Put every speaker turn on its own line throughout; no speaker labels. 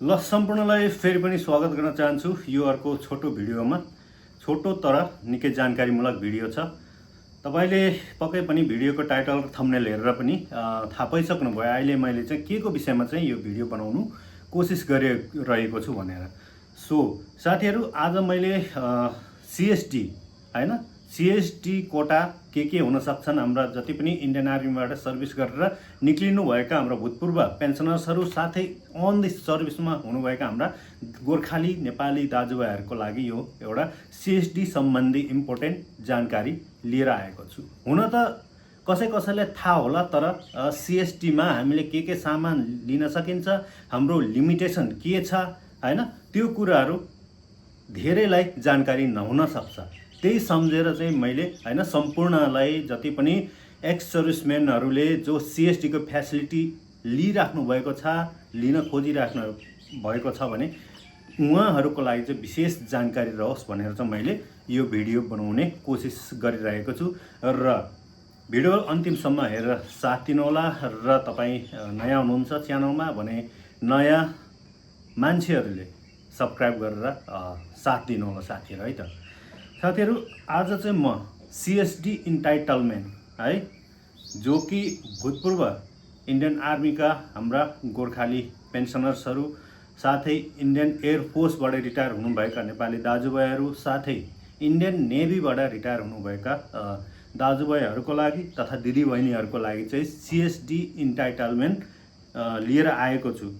ल सम्पूर्णलाई फेरि पनि स्वागत गर्न चाहन्छु यो अर्को छोटो भिडियोमा। छोटो तर निकै जानकारीमूलक भिडियो छ। तपाईले पक्कै पनि भिडियोको टाइटल र थम्बनेल हेरेर पनि थाहा पाइसक्नुभयो अहिले मैले चाहिँ के को विषयमा चाहिँ यो भिडियो बनाउनु कोसिस गरिरहेको छु भनेर। सो साथीहरू, आज मैले सीएसडी हैन सीएसडी कोटा के हुन सक्छन्, हाम्रा जति पनि इन्डियन आर्मीबाट सर्भिस गरेर निक्लिनु भएका हाम्रा भूतपूर्व पेन्सनर्सहरू साथै अन द सर्भिसमा हुनुभएका हाम्रा गोर्खाली नेपाली दाजुभाइहरूको लागि यो एउटा सीएसडी सम्बन्धी इम्पोर्टेन्ट जानकारी लिएर आएको छु। हुन त कसैले थाहा होला, तर सीएसडीमा हामीले के सामान लिन सकिन्छ, हाम्रो लिमिटेसन के छ हैन, त्यो कुराहरू धेरैलाई जानकारी नहुन सक्छ। त्यही सम्झेर चाहिँ मैले हैन सम्पूर्णलाई जति पनि एक्स सर्भिसम्यानहरूले जो सीएसडी को फ्यासिलिटी लिइराख्नु भएको छ, लिन खोजिराख्नु भएको छ भने उहाँहरूको लागि चाहिँ विशेष जानकारी रहोस् भनेर चाहिँ मैले यो भिडियो बनाउने कोसिस गरिरहेको छु। र भिडियो अन्तिमसम्म हेरेर साथ दिनुहोला। र तपाईँ नयाँ हुनुहुन्छ च्यानलमा भने नयाँ मान्छेहरूले सब्सक्राइब गरेर साथ दिनुहोला साथीहरू है त। साथीहरू, आज चाहिँ म सीएसडी इन्टाइटलमेन्ट है, जो कि भूतपूर्व इन्डियन आर्मीका हाम्रा गोर्खाली पेन्सनर्सहरू साथै इन्डियन एयरफोर्सबाट रिटायर हुनुभएका नेपाली दाजुभाइहरू साथै इन्डियन नेभीबाट रिटायर हुनुभएका दाजुभाइहरूको लागि तथा दिदीबहिनीहरूको लागि चाहिँ सीएसडी इन्टाइटलमेन्ट लिएर आएको छु।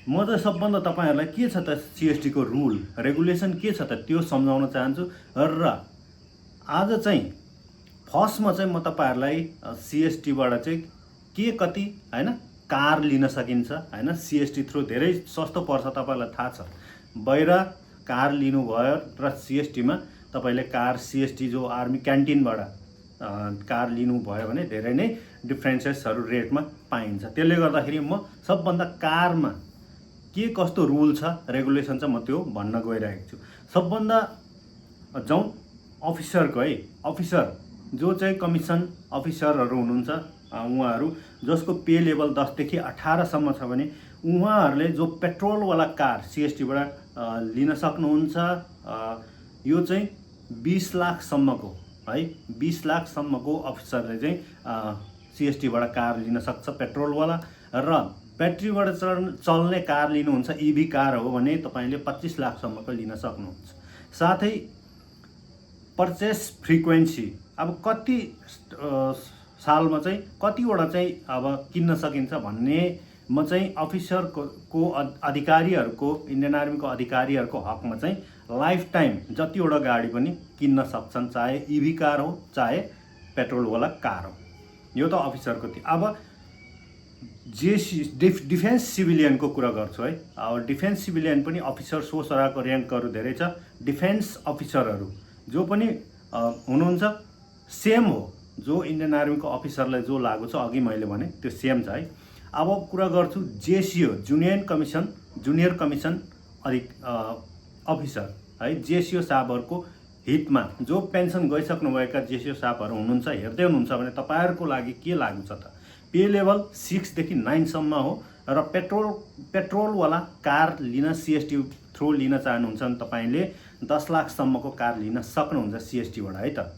म त सबभन्दा तपाईहरुलाई के छ त सीएसडी को रुल रेगुलेसन के छ त त्यो सम्झाउन चाहन्छु। र आज चाहिँ फर्स्टमा चाहिँ म तपाईहरुलाई सीएसडी बाट चाहिँ के कति हैन कार लिन सकिन्छ हैन, सीएसडी थ्रु धेरै सस्तो पर्छ, तपाईलाई थाहा छ। बाहिर कार लिनु भयो र सीएसडी मा तपाईले कार सीएसडी जो आर्मी क्यान्टिनबाट कार लिनु भयो भने धेरै नै डिफरेन्सेसहरु रेटमा पाइन्छ। त्यसले गर्दाखेरि म सबभन्दा कारमा के कस्तो रुल छ रेगुलेसन छ म त्यो भन्न गइरहेको छु। सबभन्दा जाउँ अफिसरको है, अफिसर जो चाहिँ कमिसन अफिसरहरू हुनुहुन्छ, उहाँहरू जसको पे लेभल 10 देखि 18 सम्म छ भने उहाँहरूले जो पेट्रोलवाला कार सीएसडीबाट लिन सक्नुहुन्छ। यो चाहिँ 20 लाख सम्मको है, 20 लाख सम्मको अफिसरले चाहिँ सीएसडीबाट कार लिन सक्छ पेट्रोलवाला। र ब्याट्रीबाट चल्ने कार लिनुहुन्छ, ईभी कार हो भने तपाईले 25 लाख सम्मको लिन सक्नुहुन्छ। साथै पर्चेस फ्रिक्वेन्सी अब कति सालमा चाहिँ कतिवटा चाहिँ अब किन्न सकिन्छ भन्ने म चाहिँ अफिसरको अधिकारीहरूको इन्डियन आर्मीको अधिकारीहरूको हकमा चाहिँ लाइफ टाइम जतिवटा गाडी पनि किन्न सक्छन्, चाहे ईभी कार हो चाहे पेट्रोलवाला कार हो। यो त अफिसरको थियो। अब डिफेन्स सिभिलियन को कुरा गर्छु है। अब डिफेन्स सिभिलियन पनि अफिसर सो सराको र्याङ्कहरू धेरै छ। डिफेन्स अफिसरहरू जो पनि हुनुहुन्छ सेम हो, जो इन्डियन आर्मीको अफिसरलाई जो लागु छ अघि मैले भने त्यो सेम छ है। अब कुरा गर्छु जेसिओ जुनियर कमिसन अफिसर है, जेसिओ साहबहरूको हितमा जो पेन्सन गइसक्नुभएका जेसिओ साहबहरू हुनुहुन्छ, हेर्दै हुनुहुन्छ भने तपाईहरुको लागि के लागु छ त पे लेभल 6 देखि 9 सम्म हो। र पेट्रोलवाला कार लिन सीएसडी थ्रु लिन चाहनुहुन्छ भने तपाईले 10 लाख सम्मको कार लिन सक्नुहुन्छ सीएसडी बाट है त।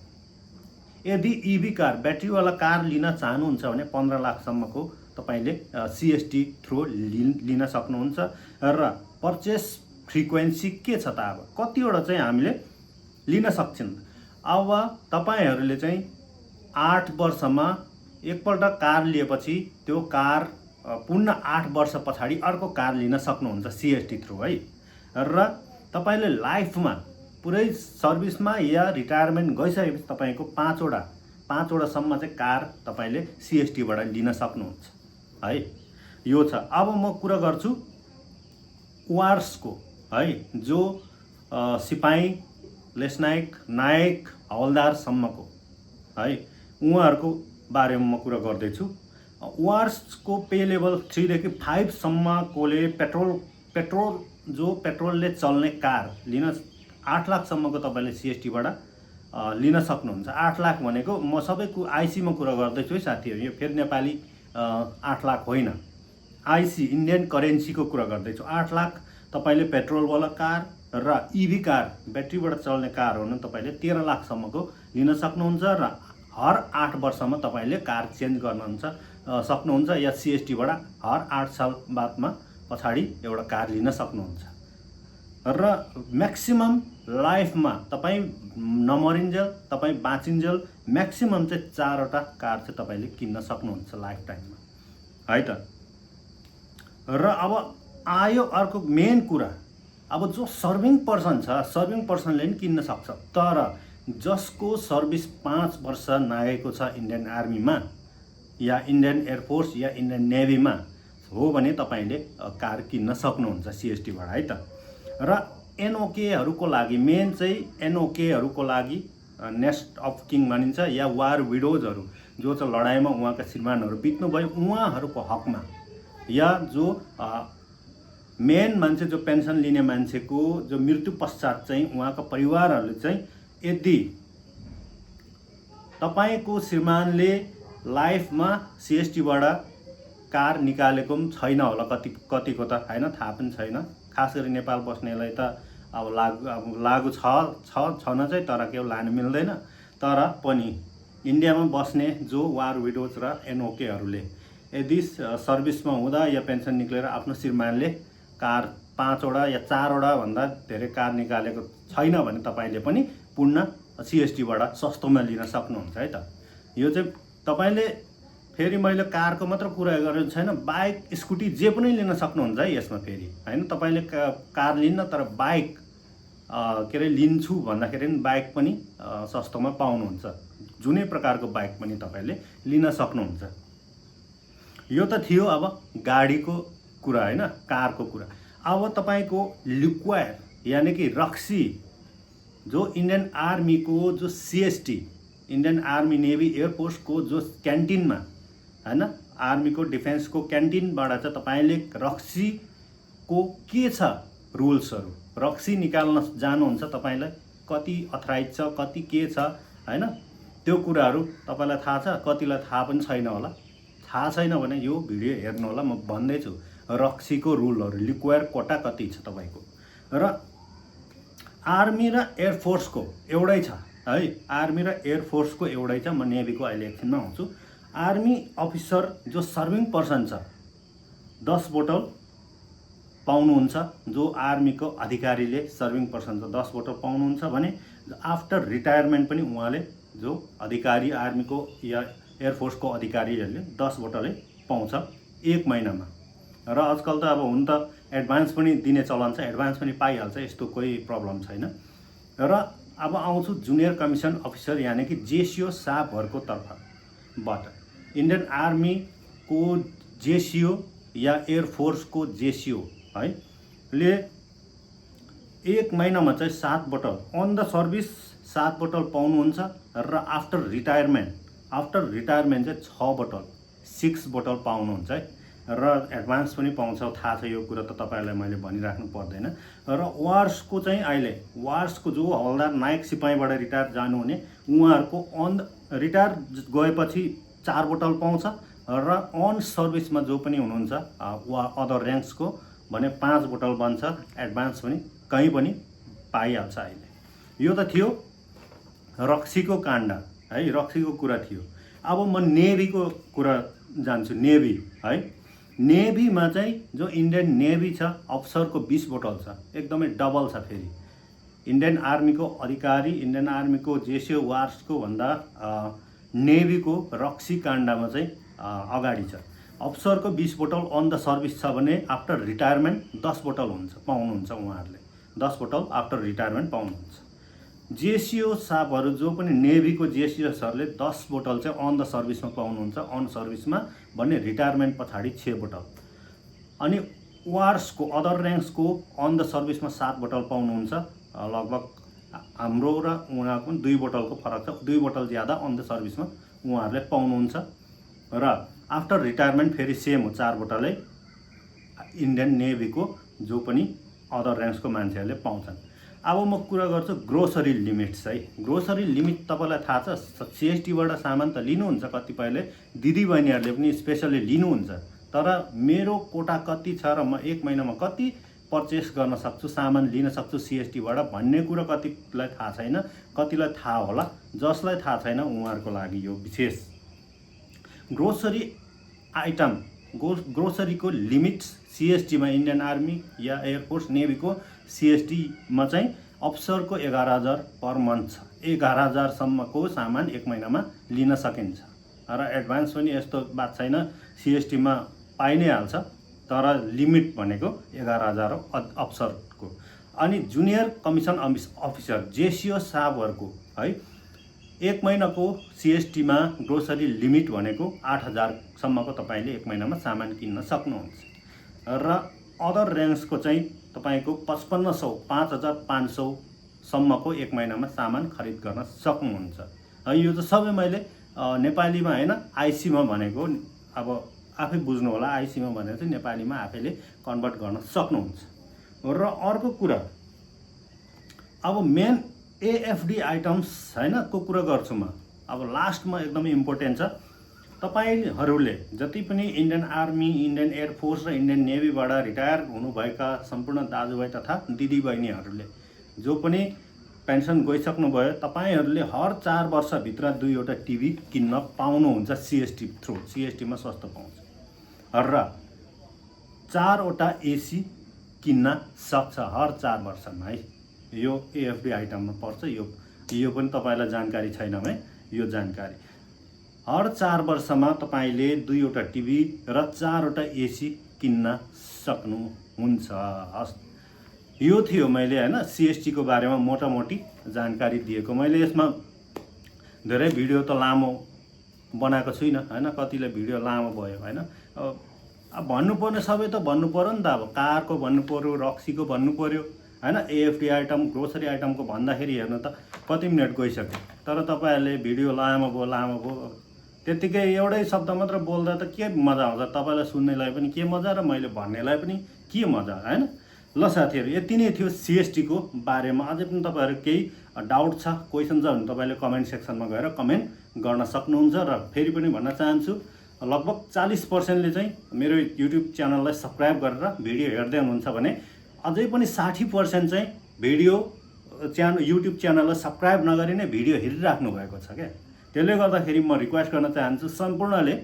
यदि ईभी कार ब्याट्रीवाला कार लिन चाहनुहुन्छ भने 15 लाख सम्मको तपाईले सीएसडी थ्रु लिन सक्नुहुन्छ। र पर्चेस फ्रिक्वेन्सी के छ त, अब कतिवटा चाहिँ हामीले लिन सक्छौं। अब तपाईहरुले चाहिँ 8 वर्षमा एकपल्ट कार लिएपछि त्यो कार पूर्ण 8 वर्ष पछाडि अर्को कार लिन सक्नुहुन्छ सीएसडी थ्रु है। र तपाईले लाइफमा पुरै सर्भिसमा या रिटायरमेन्ट गइसकेपछि तपाईको 5 वटा सम्म चाहिँ कार तपाईले सीएसडी बाट लिन सक्नुहुन्छ है। यो छ। अब म कुरा गर्छु वार्स को है, जो सिपाही लेसनायक नायक हवलदार सम्मको है, उहाँहरूको बारेमा म कुरा गर्दैछु। वार्सको पे लेभल 3 देखि 5 सम्मकोले पेट्रोल जो पेट्रोलले चल्ने कार लिन 8 लाख सम्मको तपाईले सीएसडीबाट लिन सक्नुहुन्छ। 8 लाख भनेको म सबैको आइसीमा कुरा गर्दैछु है साथीहरु, यो फेरि नेपाली 8 लाख होइन, आइसी इन्डियन करेन्सीको कुरा गर्दैछु। 8 लाख तपाईँले पेट्रोलवाला कार र इभी कार ब्याट्रीबाट चल्ने कारहरू तपाईँले 13 लाखसम्मको लिन सक्नुहुन्छ र हर 8 वर्षमा तपाईँले कार चेन्ज गर्न सक्नुहुन्छ या सिएसटीबाट हर 8 साल बादमा पछाडि एउटा कार लिन सक्नुहुन्छ र म्याक्सिमम लाइफमा तपाईँ नमरिन्जेल तपाईँ बाँचिन्जेल म्याक्सिमम चाहिँ 4वटा कार चाहिँ तपाईँले किन्न सक्नुहुन्छ लाइफ टाइममा है त। र अब आयो अर्को मेन कुरा, अब जो सर्भिङ पर्सन छ सर्भिङ पर्सनले पनि किन्न सक्छ, तर जसको सर्भिस 5 वर्ष नागेको छ इन्डियन आर्मीमा या इन्डियन एयरफोर्स या इन्डियन नेभीमा हो भने तपाईँले कार किन्न सक्नुहुन्छ सिएसटीबाट है त। र एनओकेहरूको लागि मेन चाहिँ एनओकेहरूको लागि नेस्ट अफ किङ भनिन्छ या वार विडोजहरू जो चाहिँ लडाइँमा उहाँका श्रीमानहरू बित्नुभयो उहाँहरूको हकमा या जो मेन मान्छे जो पेन्सन लिने मान्छेको जो मृत्यु पश्चात चाहिँ उहाँका परिवारहरूले चाहिँ यदि तपाईँको श्रीमानले लाइफमा सिएसटीबाट कार निकालेको पनि छैन होला, कतिको त हैन थाहा पनि छैन, खास गरी नेपाल बस्नेलाई त अब लागु छन चाहिँ तर के लानु मिल्दैन, तर पनि इन्डियामा बस्ने जो वार विडोज र एनओकेहरूले यदि सर्भिसमा हुँदा या पेन्सन निक्लेर आफ्नो श्रीमानले कार 5वटा या 4वटा भन्दा धेरै कार निकालेको छैन भने तपाईँले पनि पूर्ण सिएसटीबाट सस्तोमा लिन सक्नुहुन्छ है त। यो चाहिँ तपाईँले फेरि मैले कारको मात्र कुरा गरेको छैन, बाइक स्कुटी जे पनि लिन सक्नुहुन्छ है यसमा फेरि हैन। तपाईँले कार लिन्न तर बाइक के अरे लिन्छु भन्दाखेरि पनि बाइक पनि सस्तोमा पाउनुहुन्छ, जुनै प्रकारको बाइक पनि तपाईँले लिन सक्नुहुन्छ। यो त थियो अब गाडीको कुरा हैन, कारको कुरा। अब तपाईँको लिक्वायर यानी कि रक्सी जो इन्डियन आर्मीको जो सिएसटी इन्डियन आर्मी नेभी एयरफोर्सको जो क्यान्टिनमा हैन आर्मीको डिफेन्सको क्यान्टिनबाट चाहिँ तपाईँले रक्सीको के छ रुल्सहरू, रक्सी निकाल्न जानुहुन्छ तपाईँलाई कति अथराइज छ कति के छ हैन, त्यो कुराहरू तपाईँलाई थाहा छ, कतिलाई थाहा पनि छैन होला। थाहा छैन भने यो भिडियो हेर्नु होला, म भन्दैछु रक्सीको रुलहरू, लिक्वायर कोटा कति छ तपाईँको। र आर्मी र एयरफोर्सको एउटै छ है, आर्मी र एयरफोर्सको एउटै छ। म नेभीको अहिले एकछिनमा आउँछु। आर्मी अफिसर जो सर्भिङ पर्सन छ 10 बोतल पाउनुहुन्छ, जो आर्मीको अधिकारीले सर्भिङ पर्सन छ 10 बोतल पाउनुहुन्छ भने आफ्टर रिटायरमेन्ट पनि उहाँले जो अधिकारी आर्मीको या एयरफोर्सको अधिकारीहरूले 10 बोतलै पाउँछ 1 महिनामा। र आजकल त अब हुन त एडभान्स पनि दिने चलन छ, एडभान्स पनि पाइहाल्छ, यस्तो कोही प्रब्लम छैन। र अब आउँछु जुनियर कमिसन अफिसर यानी कि जेसिओ साहबहरूको तर्फबाट। इन्डियन आर्मीको जेसिओ या एयरफोर्सको जेसिओ है ले 1 महिनामा चाहिँ 7 बोतल अन द सर्भिस 7 बोतल पाउनुहुन्छ र आफ्टर रिटायरमेन्ट चाहिँ 6 बोतल 6 बोतल पाउनुहुन्छ है। र एडभान्स पनि पाउँछ, थाहा छ यो कुरा त तपाईँलाई मैले भनिराख्नु पर्दैन। र वार्सको चाहिँ अहिले वार्सको जो हवलदार नायक सिपाहीबाट रिटायर जानुहुने उहाँहरूको रिटायर गएपछि 4 बोतल पाउँछ र अन सर्भिसमा जो पनि हुनुहुन्छ अदर ऱ्याङ्क्सको भने 5 बोतल बन्छ, एडभान्स पनि कहीँ पनि पाइहाल्छ अहिले। यो त थियो रक्सीको काण्ड है, रक्सीको कुरा थियो। अब म नेभीको कुरा जान्छु। नेभी है, नेभीमा चाहिँ जो इन्डियन नेभी छ अफसरको 20 बोतल छ, एकदमै डबल छ। फेरि इन्डियन आर्मीको अधिकारी इन्डियन आर्मीको जेसिओ वार्सको भन्दा नेभीको रक्सी काण्डमा चाहिँ अगाडि छ। अफसरको 20 बोतल अन द सर्भिस छ भने आफ्टर रिटायरमेन्ट 10 बोतल पाउनुहुन्छ, उहाँहरूले 10 बोतल आफ्टर रिटायरमेन्ट पाउनुहुन्छ। जेसिओ साहबहरू जो पनि नेभीको जेसिओ सरले 10 बोतल चाहिँ अन द सर्भिसमा पाउनुहुन्छ, अन सर्भिसमा भने रिटायरमेन्ट पछाडि 6 बोतल। अनि वार्सको अदर ऱ्याङ्क्सको अन द सर्भिसमा 7 बोतल पाउनुहुन्छ, लगभग हाम्रो र उहाँको 2 बोतलको फरक छ, 2 बोतल ज्यादा अन द सर्भिसमा उहाँहरूले पाउनुहुन्छ। र आफ्टर रिटायरमेन्ट फेरि सेम हो, 4 बोतलै इन्डियन नेभीको जो पनि अदर ऱ्याङ्क्सको मान्छेहरूले पाउँछन्। अब म कुरा गर्छु ग्रोसरी लिमिट्स है। ग्रोसरी लिमिट तपाईँलाई थाहा छ, सिएसटीबाट सामान त लिनुहुन्छ, कतिपयले दिदीबहिनीहरूले पनि स्पेसली लिनुहुन्छ, तर मेरो कोटा कति छ र म एक महिनामा कति पर्चेस गर्न सक्छु, सामान लिन सक्छु सिएसटीबाट भन्ने कुरा कतिलाई थाहा छैन, कतिलाई थाहा होला। जसलाई थाहा छैन उहाँहरूको लागि यो विशेष ग्रोसरी आइटम ग्रोसरीको लिमिट सिएसटीमा इन्डियन आर्मी या एयरफोर्स नेभीको सिएसटीमा चाहिँ अफिसरको 11,000 पर मन्थ छ। 11,000 सम्मको सामान एक महिनामा लिन सकिन्छ र एडभान्स पनि यस्तो बात छैन, सिएसटीमा पाइ नै हाल्छ, तर लिमिट भनेको 11,000 हो अफिसरको। अनि जुनियर कमिसन अफिसर जेसिओ साहबहरूको है एक महिनाको सिएसटीमा ग्रोसरी लिमिट भनेको 8,000 सम्मको तपाईँले एक महिनामा सामान किन्न सक्नुहुन्छ र अदर ऱ्याङ्क्सको चाहिँ तपाईँको 5500 5,500 सम्मको एक महिनामा सामान खरिद गर्न सक्नुहुन्छ। यो त सबै मैले नेपालीमा हैन आइसीमा भनेको, अब आफै बुझ्नु होला। आइसीमा भनेको चाहिँ नेपालीमा आफैले कन्भर्ट गर्न सक्नुहुन्छ। र अर्को कुरा अब मेन एएफडी आइटम्स हैन को कुरा गर्छु म। अब लास्टमा एकदमै इम्पोर्टेन्ट छ, तपाईहरुले जति पनि इन्डियन आर्मी, इन्डियन एयरफोर्स र इन्डियन नेभीबाट रिटायर हुनुभएका सम्पूर्ण दाजुभाइ तथा दिदीबहिनीहरूले जो पनि पेन्सन गइसक्नुभयो, तपाईहरुले हर 4 वर्षभित्र 2वटा टिभी किन्न पाउनुहुन्छ सिएसटी थ्रु। सिएसटीमा सस्तो पाउँछ र 4वटा एसी किन्न सक्छ हर 4 वर्षमा है। यो एएफडी आइटममा पर्छ। यो पनि तपाईलाई जानकारी छैन है। यो जानकारी हर 4 वर्षमा तपाईले 2वटा टिभी र 4वटा एसी किन्न सक्नुहुन्छ। हस्, यो थियो मैले हैन सिएसटी को बारेमा मोटामोटी जानकारी दिएको। मैले यसमा धेरै भिडियो त लामो बनाएको छुइनँ हैन, कतिले भिडियो लामो भयो हैन। अब भन्नुपर्ने सबै त भन्नु पर्यो नि त। अब कारको भन्नु पर्यो, रक्सीको भन्नु पर्यो हैन, एएफडी आइटम ग्रोसरी आइटमको भन्दाखेरि हेर्नु त कति मिनट गइसक्यो। तर तपाईहरुले भिडियो लामो भयो त्यतिकै एउटै शब्द मात्र बोल्दा त के मजा आउँछ? तपाईलाई सुन्नेलाई पनि के मजा र मैले भन्नेलाई पनि के मजा हैन। ल साथीहरु, यति नै थियो सिएसटी को बारेमा। अझै पनि तपाईहरु केही डाउट छ, क्वेशन छ भने तपाईले कमेन्ट सेक्सनमा गएर कमेन्ट गर्न सक्नुहुन्छ। र फेरि पनि भन्न चाहन्छु, लगभग 40% ले चाहिँ मेरो युट्युब च्यानललाई सब्स्क्राइब गरेर भिडियो हेर्दै हुनुहुन्छ भने अझै पनि 60% चाहिँ युट्युब च्यानललाई सब्स्क्राइब नगरी नै भिडियो हेरिराख्नु भएको छ क्या। त्यसले गर्दाखेरि म रिक्वेस्ट गर्न चाहन्छु सम्पूर्णले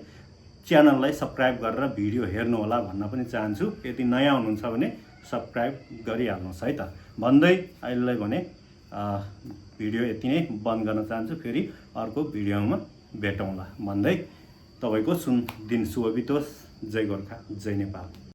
च्यानललाई सब्स्क्राइब गरेर भिडियो हेर्नु होला भन्न पनि चाहन्छु। यदि नयाँ हुनुहुन्छ भने सब्स्क्राइब गरिहाल्नुहोस् है त भन्दै अहिलेलाई भने भिडियो यति नै बन्द गर्न चाहन्छु। फेरि अर्को भिडियोमा भेटौँला भन्दै तपाईको दिन शुभ बितोस्। जय गोर्खा, जय नेपाल।